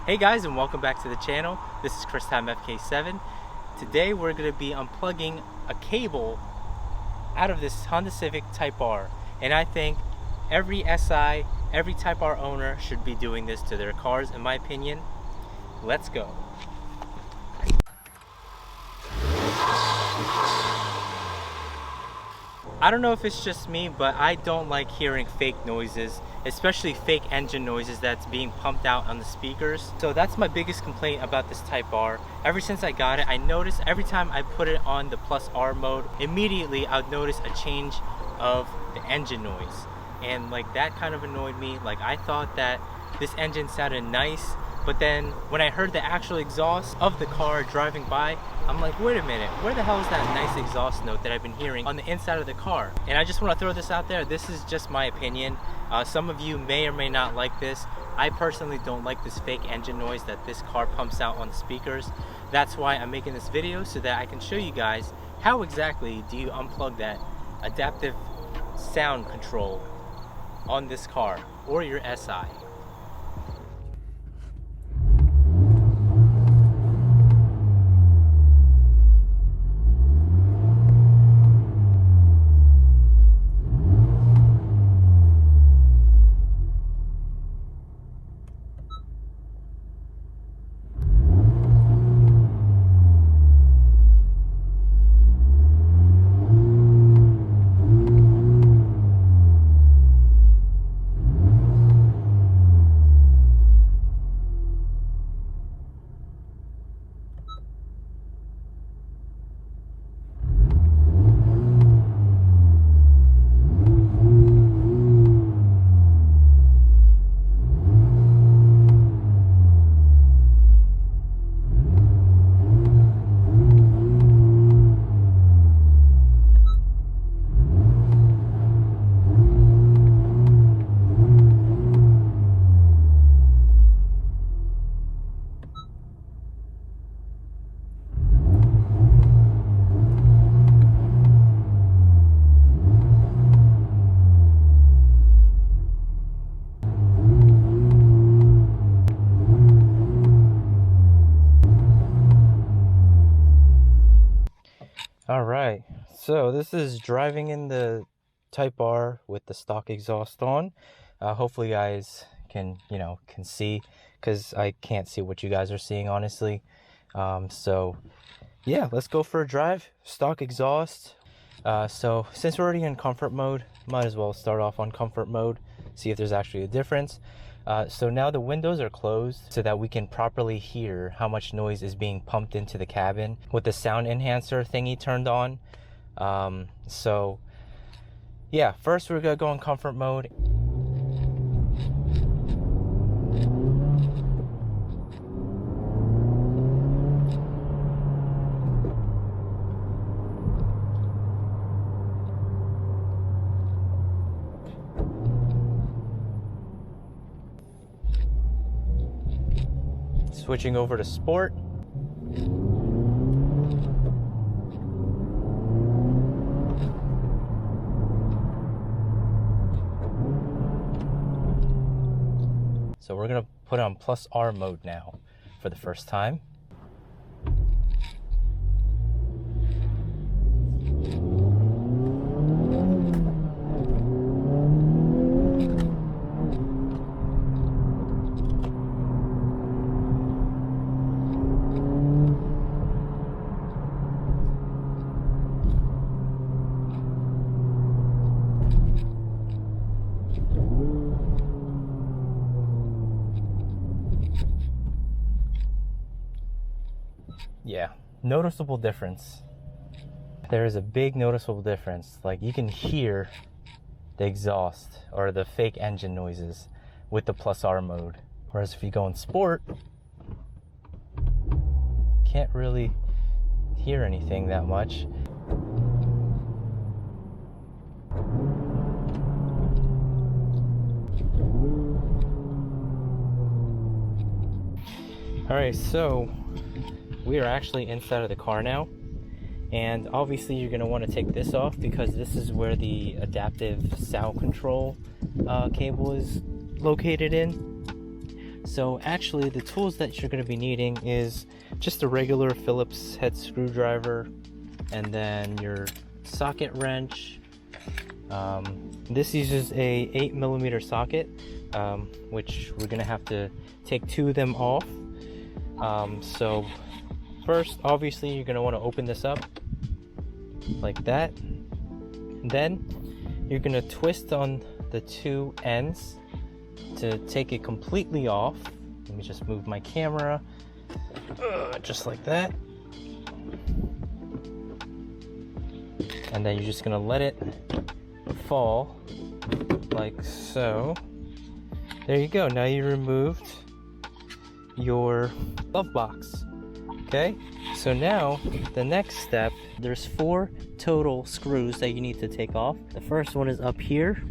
Hey guys, and welcome back to the channel. This is Time FK7. Today we're going to be unplugging a cable out of this Honda Civic Type R, and I think every SI, every Type R owner should be doing this to their cars, in my opinion. Let's go. I don't know if it's just me, but I don't like hearing fake noises, especially fake engine noises that's being pumped out on the speakers. So that's my biggest complaint about this Type R. Ever since I got it, I noticed every time I put it on the Plus R mode, immediately I'd notice a change of the engine noise. And like that kind of annoyed me. Like I thought that this engine sounded nice, but then when I heard the actual exhaust of the car driving by, I'm like, wait a minute, where the hell is that nice exhaust note that I've been hearing on the inside of the car? And I just want to throw this out there. This is just my opinion. Some of you may or may not like this. I personally don't like this fake engine noise that this car pumps out on the speakers. That's why I'm making this video, so that I can show you guys how exactly do you unplug that adaptive sound control on this car or your SI. Alright, so this is driving in the Type R with the stock exhaust on. Hopefully you guys can see, because I can't see what you guys are seeing, honestly. So yeah, let's go for a drive. Stock exhaust. So since we're already in comfort mode, might as well start off on comfort mode, see if there's actually a difference. So now the windows are closed so that we can properly hear how much noise is being pumped into the cabin with the sound enhancer thingy turned on. So yeah, first we're gonna go in comfort mode. Switching over to sport. So we're gonna put on Plus R mode now for the first time. Yeah, noticeable difference. There is a big noticeable difference. Like you can hear the exhaust or the fake engine noises with the Plus R mode. Whereas if you go in sport, can't really hear anything that much. All right, so we are actually inside of the car now, and obviously you're going to want to take this off because this is where the adaptive sound control cable is located in. So actually the tools that you're going to be needing is just a regular Phillips head screwdriver, and then your socket wrench. This uses a 8mm socket, which we're going to have to take 2 of them off. So first, obviously, you're going to want to open this up like that. Then you're going to twist on the 2 ends to take it completely off. Let me just move my camera, just like that. And then you're just going to let it fall like so. There you go. Now you removed your glove box. Okay, so now the next step, there's 4 total screws that you need to take off. The first one is up here,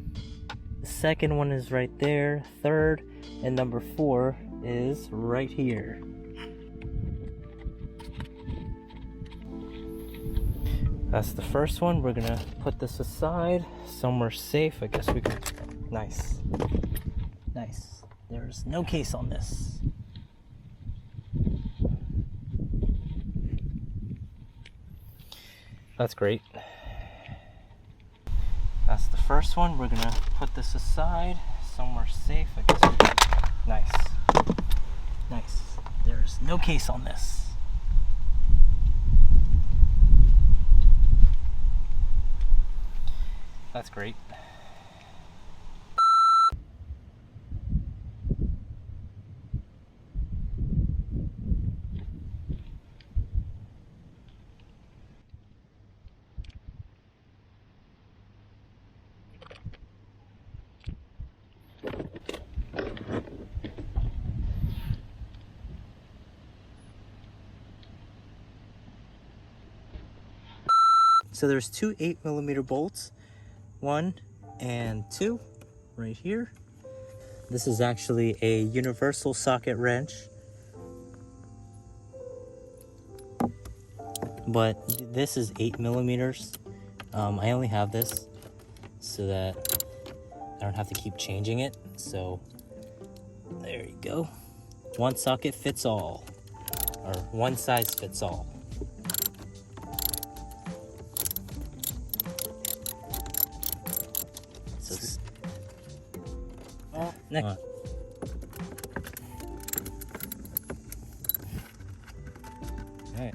the second one is right there, third, and number 4 is right here. That's the first one. We're gonna put this aside somewhere safe. I guess we could. Nice. Nice. There's no case on this. That's great. That's the first one. We're gonna put this aside somewhere safe. I guess we could. Nice. Nice. There's no case on this. That's great. So there's 2 8mm bolts, 1 and 2 right here. This is actually a universal socket wrench, but this is 8mm. I only have this so that I don't have to keep changing it. So there you go. One socket fits all, or one size fits all. Next. Alright,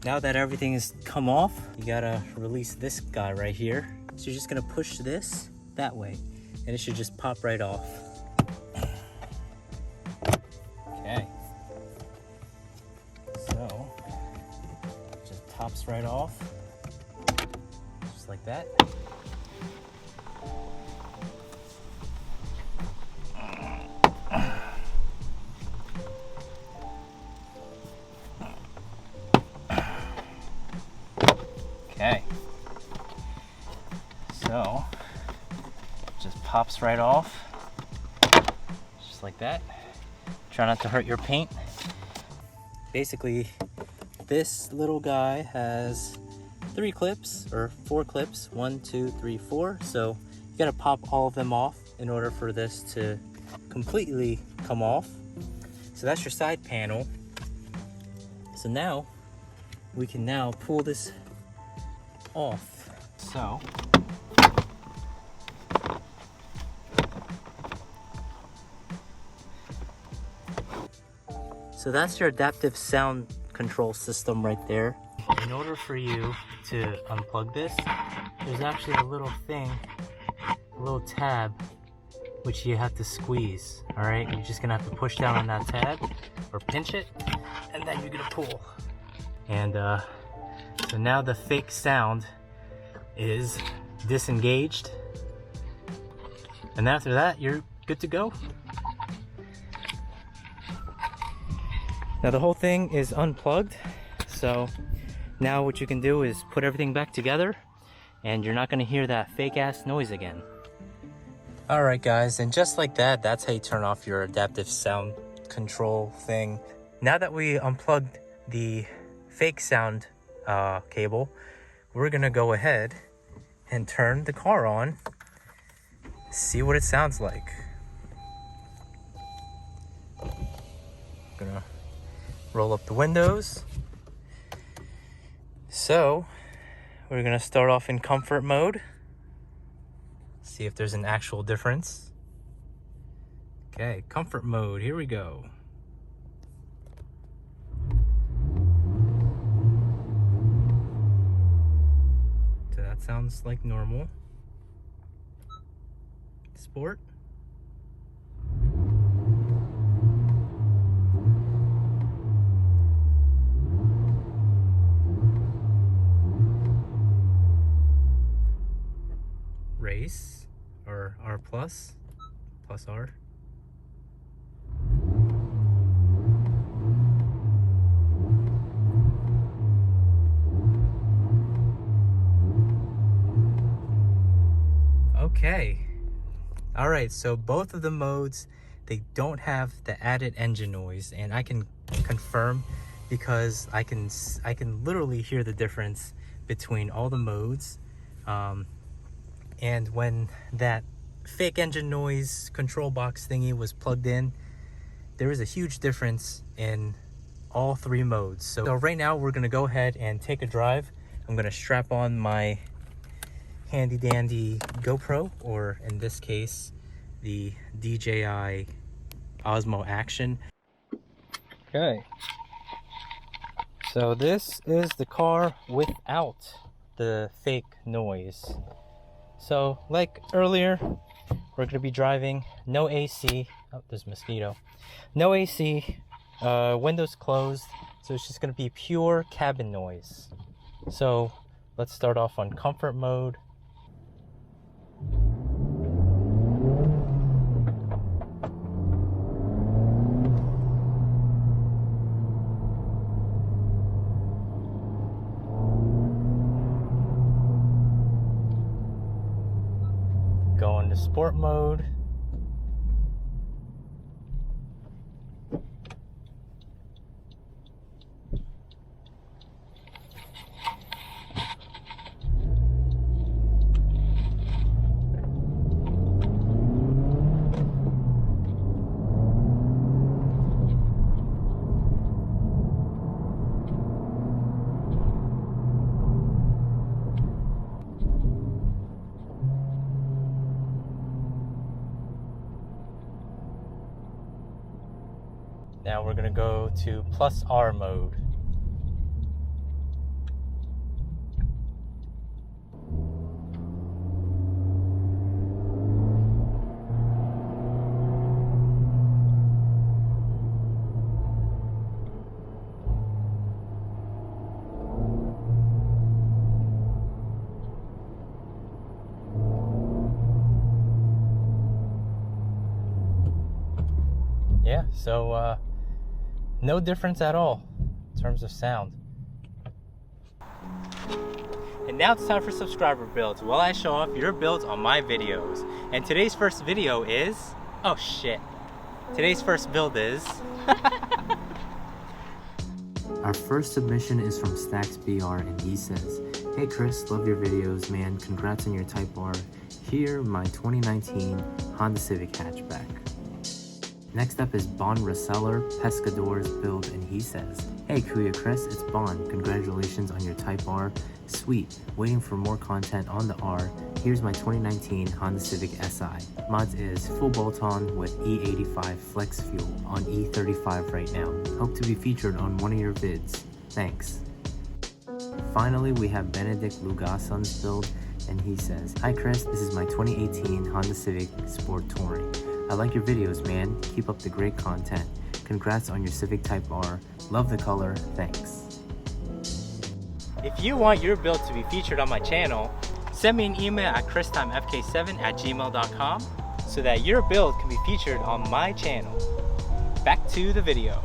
now that everything has come off, you gotta release this guy right here. So you're just gonna push this that way, and it should just pop right off. Okay. So, it just pops right off, just like that. Okay, so just pops right off, just like that. Try not to hurt your paint. Basically, this little guy has 3 clips, or 4 clips, 1, 2, 3, 4. So you gotta pop all of them off in order for this to completely come off. So that's your side panel. So now we can now pull this off. So that's your adaptive sound control system right there. In order for you to unplug this, there's actually a little thing, a little tab, which you have to squeeze. All right, you're just gonna have to push down on that tab or pinch it, and then you're gonna pull. And so now the fake sound is disengaged, and after that you're good to go. Now the whole thing is unplugged, so now what you can do is put everything back together, and you're not going to hear that fake ass noise again. Alright guys, and just like that, that's how you turn off your adaptive sound control thing. Now that we unplugged the fake sound cable, we're gonna go ahead and turn the car on, see what it sounds like. gonna roll up the windows. So we're gonna start off in comfort mode. See if there's an actual difference. Okay, comfort mode, here we go. So that sounds like normal. Sport. Race, or R plus R. Okay. All right, so both of the modes, they don't have the added engine noise, and I can confirm because I can literally hear the difference between all the modes. And when that fake engine noise control box thingy was plugged in, there was a huge difference in all three modes. So right now we're gonna go ahead and take a drive. I'm gonna strap on my handy dandy GoPro, or in this case, the DJI Osmo Action. Okay. So this is the car without the fake noise. So like earlier, we're gonna be driving, no AC. Oh, there's a mosquito. No AC, windows closed. So it's just gonna be pure cabin noise. So let's start off on comfort mode. Go into sport mode. Now we're gonna go to plus R mode. Yeah, so no difference at all in terms of sound. And now it's time for subscriber builds while I show off your builds on my videos. And today's first video is, oh shit. Today's first build is Our first submission is from StacksBR, and he says, "Hey Chris, love your videos, man. Congrats on your Type R. Here, my 2019 Honda Civic hatchback." Next up is Bon Reseller Pescador's build, and he says, "Hey Kuya Chris, it's Bon. Congratulations on your Type R. Sweet. Waiting for more content on the R. Here's my 2019 Honda Civic SI. Mods is full bolt-on with E85 flex fuel on E35 right now. Hope to be featured on one of your vids. Thanks." Finally, we have Benedict Lugason's build, and he says, "Hi Chris, this is my 2018 Honda Civic Sport Touring. I like your videos, man. Keep up the great content. Congrats on your Civic Type R. Love the color. Thanks." if you want your build to be featured on my channel, send me an email at christimefk7@gmail.com so that your build can be featured on my channel. Back to the video.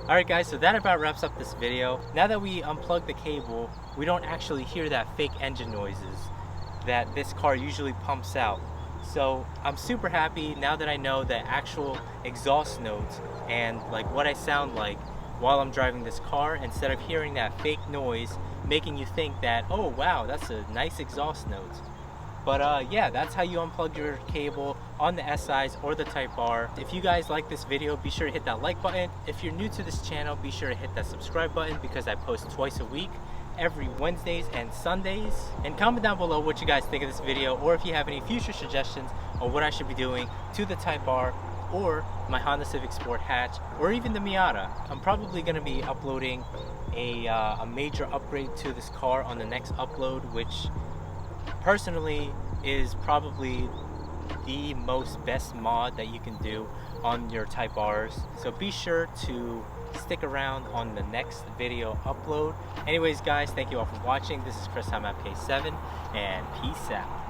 Alright guys, so that about wraps up this video. Now that we unplug the cable, we don't actually hear that fake engine noises that this car usually pumps out. So I'm super happy now that I know the actual exhaust notes and like what I sound like while I'm driving this car, instead of hearing that fake noise making you think that, oh wow, that's a nice exhaust note. But yeah, that's how you unplug your cable on the SIs or the Type R. If you guys like this video, be sure to hit that like button. If you're new to this channel, be sure to hit that subscribe button because I post twice a week, every Wednesdays and Sundays. And comment down below what you guys think of this video, or if you have any future suggestions on what I should be doing to the Type R or my Honda Civic Sport hatch, or even the Miata. I'm probably going to be uploading a major upgrade to this car on the next upload, which personally is probably the best mod that you can do on your Type Rs. So be sure to stick around on the next video upload. Anyways guys, thank you all for watching. This is Time FK7 and peace out.